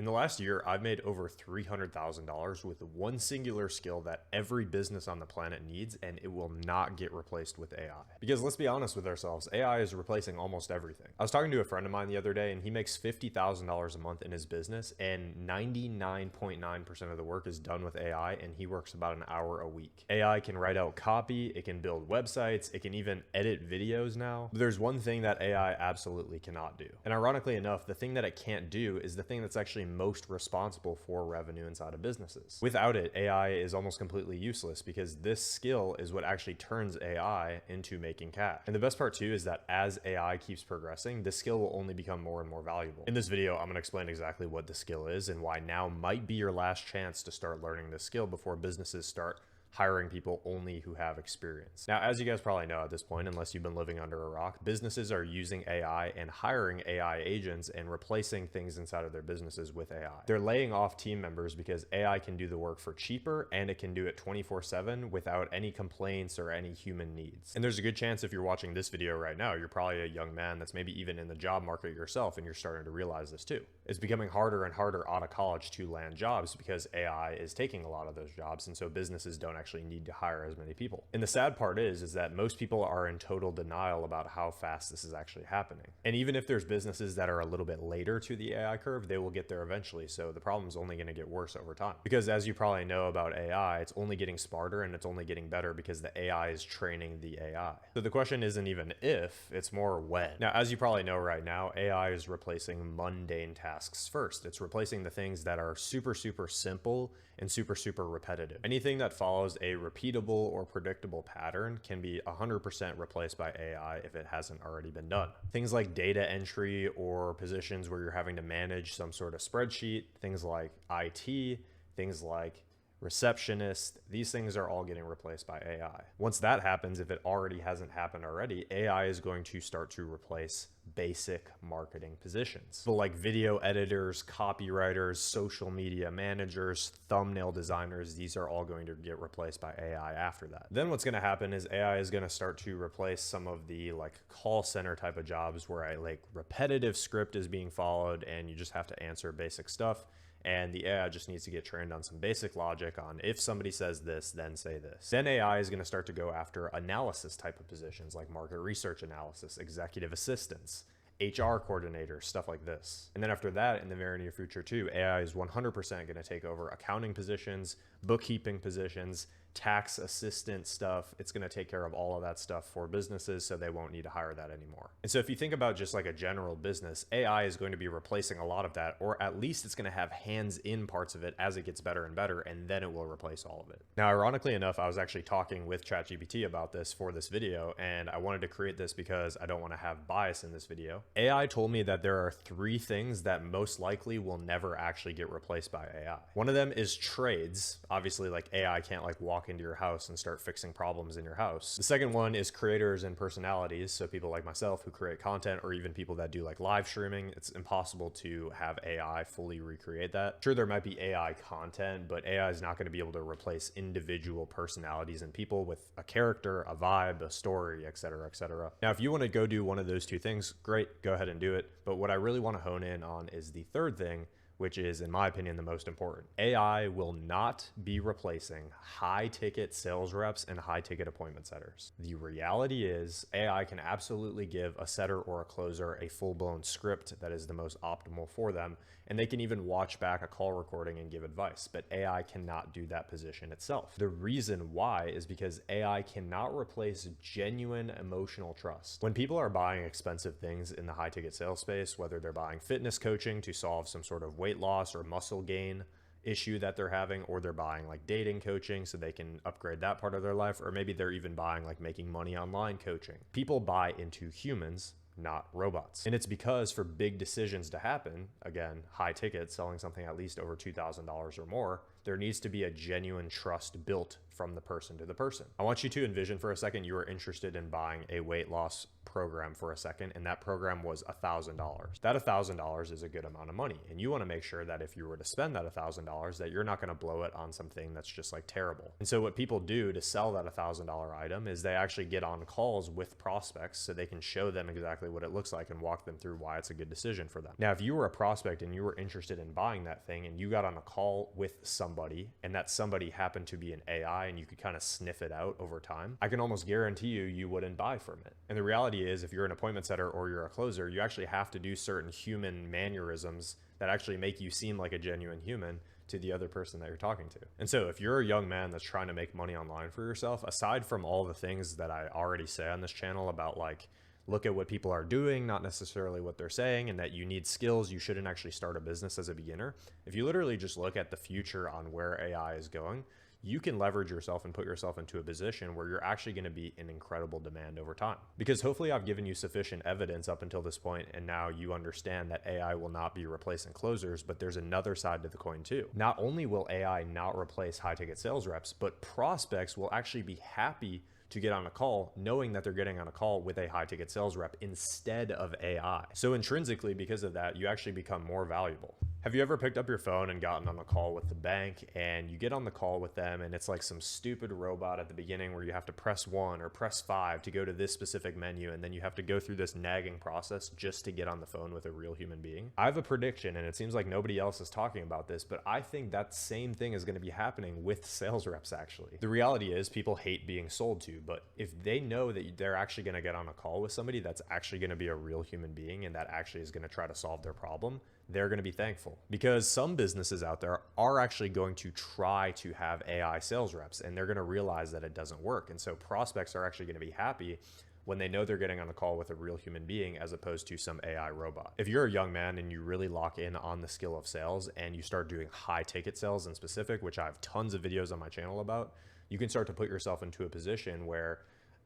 In the last year, I've made over $300,000 with one singular skill that every business on the planet needs, and it will not get replaced with AI. Because let's be honest with ourselves, AI is replacing almost everything. I was talking to a friend of mine the other day, and he makes $50,000 a month in his business, and 99.9% of the work is done with AI, and he works about an hour a week. AI can write out copy, it can build websites, it can even edit videos now. But there's one thing that AI absolutely cannot do. And ironically enough, the thing that it can't do is the thing that's actually most responsible for revenue inside of businesses. Without it, AI is almost completely useless because this skill is what actually turns AI into making cash. And the best part too is that as AI keeps progressing, this skill will only become more and more valuable. In this video, I'm going to explain exactly what the skill is and why now might be your last chance to start learning this skill before businesses start hiring people only who have experience. Now, as you guys probably know at this point, unless you've been living under a rock, businesses are using AI and hiring AI agents and replacing things inside of their businesses with AI. They're laying off team members because AI can do the work for cheaper and it can do it 24/7 without any complaints or any human needs. And there's a good chance if you're watching this video right now, you're probably a young man that's maybe even in the job market yourself and you're starting to realize this too. It's becoming harder and harder out of college to land jobs because AI is taking a lot of those jobs, and so businesses don't actually need to hire as many people. And the sad part is that most people are in total denial about how fast this is actually happening. And even if there's businesses that are a little bit later to the AI curve, they will get there eventually. So the problem's only going to get worse over time. Because as you probably know about AI, it's only getting smarter and it's only getting better because the AI is training the AI. So the question isn't even if, it's more when. Now, as you probably know right now, AI is replacing mundane tasks first. It's replacing the things that are super simple and super repetitive. Anything that follows a repeatable or predictable pattern can be 100% replaced by AI if it hasn't already been done. Things like data entry or positions where you're having to manage some sort of spreadsheet, things like IT, things like receptionist, these things are all getting replaced by AI. Once that happens, if it already hasn't happened already, AI is going to start to replace basic marketing positions. So like video editors, copywriters, social media managers, thumbnail designers, these are all going to get replaced by AI after that. Then what's going to happen is AI is going to start to replace some of the like call center type of jobs where like repetitive script is being followed and you just have to answer basic stuff. And the AI just needs to get trained on some basic logic on if somebody says this, then say this. Then AI is going to start to go after analysis type of positions like market research analysis, executive assistants, HR coordinators, stuff like this. And then after that, in the very near future too, AI is 100% going to take over accounting positions, bookkeeping positions, tax assistant stuff. It's going to take care of all of that stuff for businesses, so they won't need to hire that anymore. And so if you think about just like a general business, AI is going to be replacing a lot of that, or at least it's going to have hands-in parts of it as it gets better and better, and then it will replace all of it. Now, ironically enough, I was actually talking with ChatGPT about this for this video, and I wanted to create this because I don't want to have bias in this video. AI told me that there are 3 things that most likely will never actually get replaced by AI. One of them is trades. Obviously, like AI can't like walk into your house and start fixing problems in your house. The second one is creators and personalities. So people like myself who create content, or even people that do like live streaming. It's impossible to have AI fully recreate that. Sure, there might be AI content, but AI is not going to be able to replace individual personalities and people with a character, a vibe, a story, etc., etc. Now, if you want to go do one of those 2 things, great, go ahead and do it. But what I really want to hone in on is the third thing, which is, in my opinion, the most important. AI will not be replacing high-ticket sales reps and high-ticket appointment setters. The reality is AI can absolutely give a setter or a closer a full-blown script that is the most optimal for them, and they can even watch back a call recording and give advice, but AI cannot do that position itself. The reason why is because AI cannot replace genuine emotional trust. When people are buying expensive things in the high-ticket sales space, whether they're buying fitness coaching to solve some sort of weight loss or muscle gain issue that they're having, or they're buying like dating coaching so they can upgrade that part of their life, or maybe they're even buying like making money online coaching. People buy into humans, not robots. And it's because for big decisions to happen, again, high ticket, selling something at least over $2,000 or more, there needs to be a genuine trust built from the person to the person. I want you to envision for a second you are interested in buying a weight loss program for a second, and that program was $1,000. That $1,000 is a good amount of money, and you want to make sure that if you were to spend that $1,000, that you're not going to blow it on something that's just like terrible. And so what people do to sell that $1,000 item is they actually get on calls with prospects so they can show them exactly what it looks like and walk them through why it's a good decision for them. Now, if you were a prospect and you were interested in buying that thing and you got on a call with somebody and that somebody happened to be an AI and you could kind of sniff it out over time, I can almost guarantee you wouldn't buy from it. And the reality is, if you're an appointment setter or you're a closer, you actually have to do certain human mannerisms that actually make you seem like a genuine human to the other person that you're talking to. And so if you're a young man that's trying to make money online for yourself, aside from all the things that I already say on this channel about like, look at what people are doing, not necessarily what they're saying, and that you need skills, you shouldn't actually start a business as a beginner. If you literally just look at the future on where AI is going, you can leverage yourself and put yourself into a position where you're actually going to be in incredible demand over time. Because hopefully I've given you sufficient evidence up until this point, and now you understand that AI will not be replacing closers, but there's another side to the coin too. Not only will AI not replace high ticket sales reps, but prospects will actually be happy to get on a call knowing that they're getting on a call with a high ticket sales rep instead of AI. So intrinsically, because of that, you actually become more valuable. Have you ever picked up your phone and gotten on a call with the bank, and you get on the call with them and it's like some stupid robot at the beginning where you have to press 1 or press 5 to go to this specific menu, and then you have to go through this nagging process just to get on the phone with a real human being? I have a prediction, and it seems like nobody else is talking about this, but I think that same thing is going to be happening with sales reps actually. The reality is people hate being sold to, but if they know that they're actually going to get on a call with somebody that's actually going to be a real human being and that actually is going to try to solve their problem, they're going to be thankful. Because some businesses out there are actually going to try to have AI sales reps, and they're going to realize that it doesn't work. And so prospects are actually going to be happy when they know they're getting on a call with a real human being as opposed to some AI robot. If you're a young man and you really lock in on the skill of sales and you start doing high ticket sales in specific, which I have tons of videos on my channel about, you can start to put yourself into a position where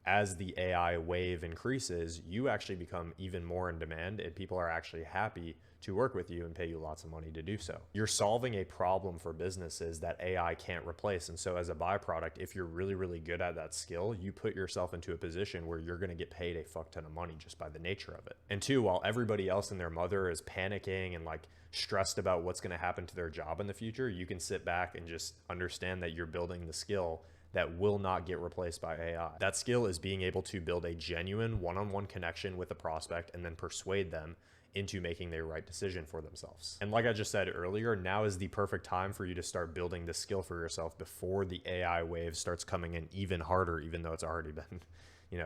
as the AI wave increases, you actually become even more in demand, and people are actually happy to work with you and pay you lots of money to do so. You're solving a problem for businesses that AI can't replace. And so as a byproduct, if you're really, really good at that skill, you put yourself into a position where you're going to get paid a fuck ton of money just by the nature of it. And two, while everybody else and their mother is panicking and like stressed about what's going to happen to their job in the future, you can sit back and just understand that you're building the skill that will not get replaced by AI. That skill is being able to build a genuine one-on-one connection with a prospect and then persuade them into making the right decision for themselves. And like I just said earlier, now is the perfect time for you to start building this skill for yourself before the AI wave starts coming in even harder, even though it's already been,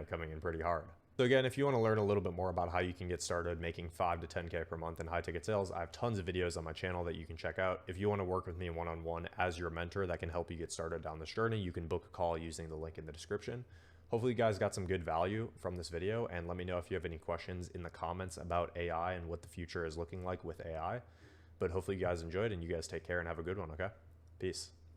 coming in pretty hard. So again, if you want to learn a little bit more about how you can get started making 5 to 10K per month in high ticket sales, I have tons of videos on my channel that you can check out. If you want to work with me one-on-one as your mentor that can help you get started down this journey, you can book a call using the link in the description. Hopefully you guys got some good value from this video, and let me know if you have any questions in the comments about AI and what the future is looking like with AI. But hopefully you guys enjoyed, and you guys take care and have a good one, okay? Peace.